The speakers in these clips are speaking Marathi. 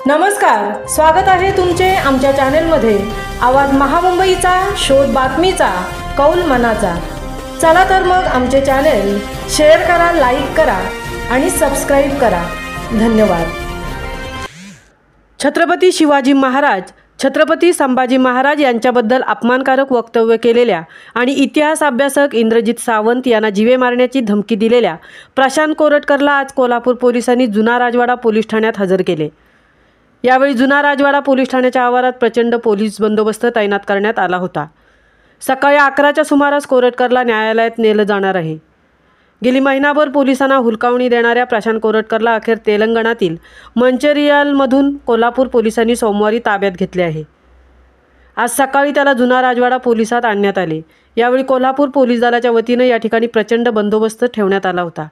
नमस्कार, स्वागत आहे तुमचे आमच्या चॅनलमध्ये। आवाज महामुंबईचा, शोध बातमीचा, कौल मनाचा। चला तर मग आमचे चॅनल शेअर करा, लाईक करा आणि सबस्क्राइब करा। धन्यवाद। छत्रपती शिवाजी महाराज, छत्रपती संभाजी महाराज यांच्याबद्दल अपमानकारक वक्तव्य केलेल्या आणि इतिहास अभ्यासक इंद्रजित सावंत यांना जीवे मारण्याची धमकी दिलेल्या प्रशांत कोरटकरला आज कोल्हापूर पोलिसांनी जुना राजवाडा पोलीस ठाण्यात हजर केले। यावेळी जुना राजवाडा पोलीस ठाण्याच्या आवारात प्रचंड पोलीस बंदोबस्त तैनात करण्यात आला होता। सकाळी 11च्या सुमारास कोरटकरला न्यायालयात नेलं जाणार आहे। गेली महिनाभर पोलिसांना हुलकावणी देणाऱ्या प्रशांत कोरटकरला अखेर तेलंगणातील मंचिर्यालमधून कोल्हापूर पोलिसांनी सोमवारी ताब्यात घेतले आहे। आज सकाळी त्याला जुना राजवाडा पोलिसात आणण्यात आले। यावेळी कोल्हापूर पोलीस दलाच्या वतीने या ठिकाणी प्रचंड बंदोबस्त ठेवण्यात आला होता।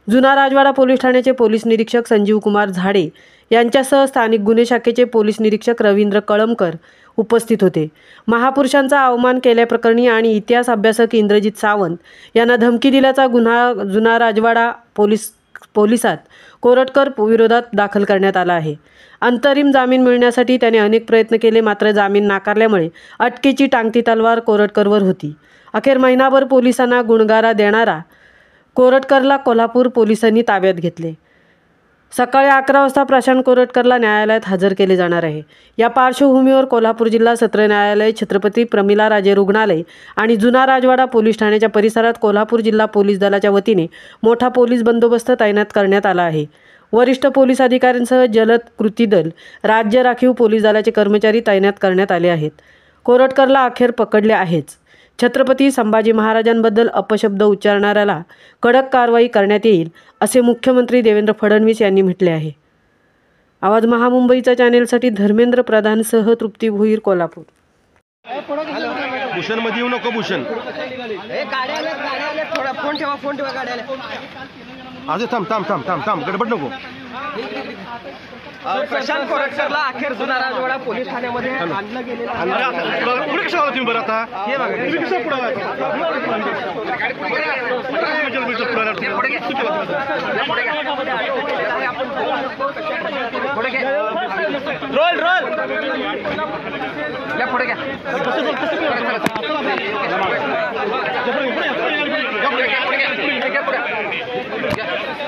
जुना राजवाडा पोलीस ठाण्याचे पोलीस निरीक्षक संजीव कुमार झाडे यांच्यासह स्थानिक गुन्हे शाखेचे पोलीस निरीक्षक रवींद्र कळमकर उपस्थित होते। महापुरुषांचा अवमान केल्याप्रकरणी आणि इतिहास अभ्यासक इंद्रजित सावंत यांना धमकी दिल्याचा गुन्हा जुना राजवाडा पोलिसात कोरटकर विरोधात दाखल करण्यात आला आहे। अंतरिम जामीन मिळण्यासाठी त्याने अनेक प्रयत्न केले, मात्र जामीन नाकारल्यामुळे अटकेची टांगती तलवार कोरटकरवर होती। अखेर महिनाभर पोलिसांना गुणगारा देणारा कोरटकरला कोल्हापूर पोलिसांनी ताब्यात घेतले। सकाळी 11 वाजता प्रशांत कोरटकरला न्यायालयात हजर केले जाणार आहे। या पार्श्वभूमीवर कोल्हापूर जिल्हा सत्र न्यायालय, छत्रपती प्रमिलाराजे रुग्णालय आणि जुना राजवाडा पोलीस ठाण्याच्या परिसरात कोल्हापूर जिल्हा पोलीस दलाच्या वतीने मोठा पोलीस बंदोबस्त तैनात करण्यात आला आहे। वरिष्ठ पोलीस अधिकाऱ्यांसह जलद कृती दल, राज्य राखीव पोलीस दलाचे कर्मचारी तैनात करण्यात आले आहेत। कोरटकरला अखेर पकडले आहेच। छत्रपती संभाजी महाराजांबद्दल अपशब्द उच्चारणाऱ्याला कडक कारवाई करण्यात येईल, असे मुख्यमंत्री देवेंद्र फडणवीस यांनी म्हटले आहे। आवाज महामुंबईच्या चॅनेलसाठी धर्मेंद्र प्रधानसह तृप्ती भोईर, कोल्हापूर। भूषण मध्ये येऊ नको, भूषण फोन ठेवा आज थांब गडबड नको। प्रशांत कोरटकरला अखेर जुना राजवाडा पोलीस ठाण्यामध्ये आणलं गेलेलं पुढे कशा आला तुम्ही बरं आता? हे बघा तुम्ही कसं पुढे रोल या पुढे घ्या।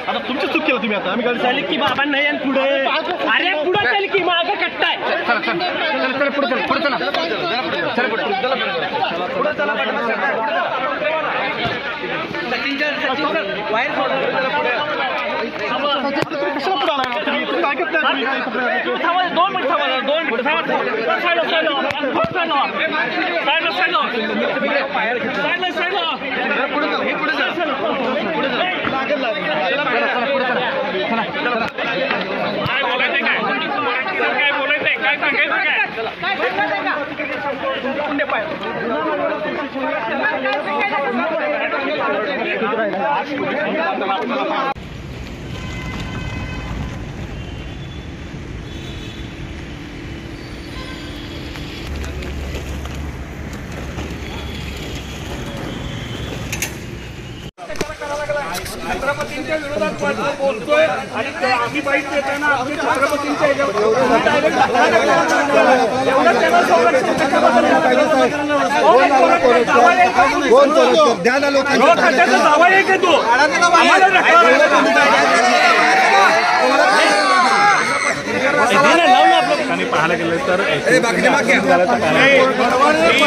आता तुमचं चूक केलं तुम्ही। आता आम्ही गाडी चालली की बाबा नाही आणि पुढे अरे पुढे चालली की मागं कट्टाय। चला पुढे चला वायर दोन मिनिट छत्रपतींच्या विरोधात बोलतोय आणि आम्ही बाईट देताना आम्ही छत्रपतींच्या दावा आहे की तो पाहायला गेलं तर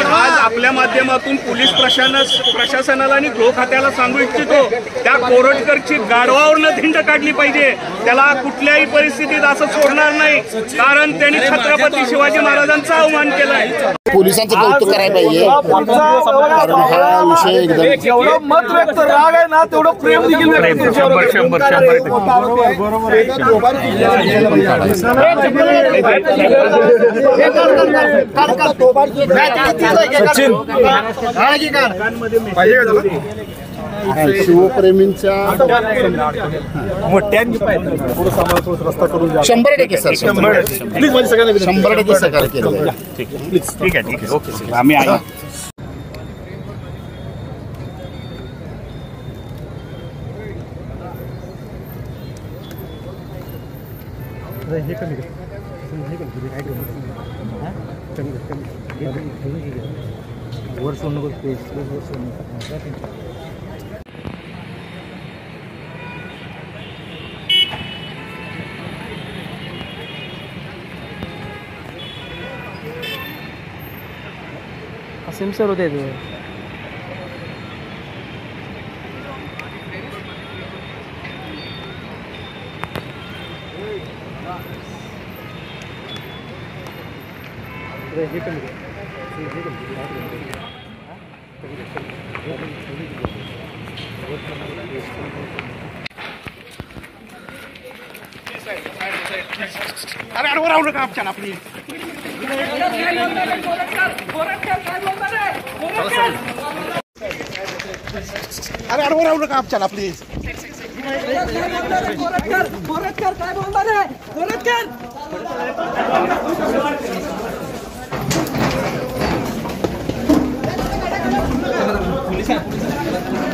आज आपल्या माध्यमातून पोलीस प्रशासनाला आणि गृह खात्याला सांगू इच्छितो, त्या कोरटकरची गाढवावरनं धिंड काढली पाहिजे। त्याला कुठल्याही परिस्थितीत असं सोडणार नाही, कारण त्यांनी छत्रपती शिवाजी महाराजांचा अवमान केलाय। पोलिसांचं कौतुक करायला पाहिजे, कारण हा विषय एकदम जेवढं मत व्यक्त राग आहे ना तेवढं प्रेम देखील शिवप्रेमींच्या रस्ता करून 100% सर, 100% सहकार्य केलं। ठीक आहे ओके आम्ही आहे। हे कमी असीम सर होते ते. अरे अडवं राहू नका आमच्या आपली अरे अडवं राहू नका आमच्या प्लीज. पोलिस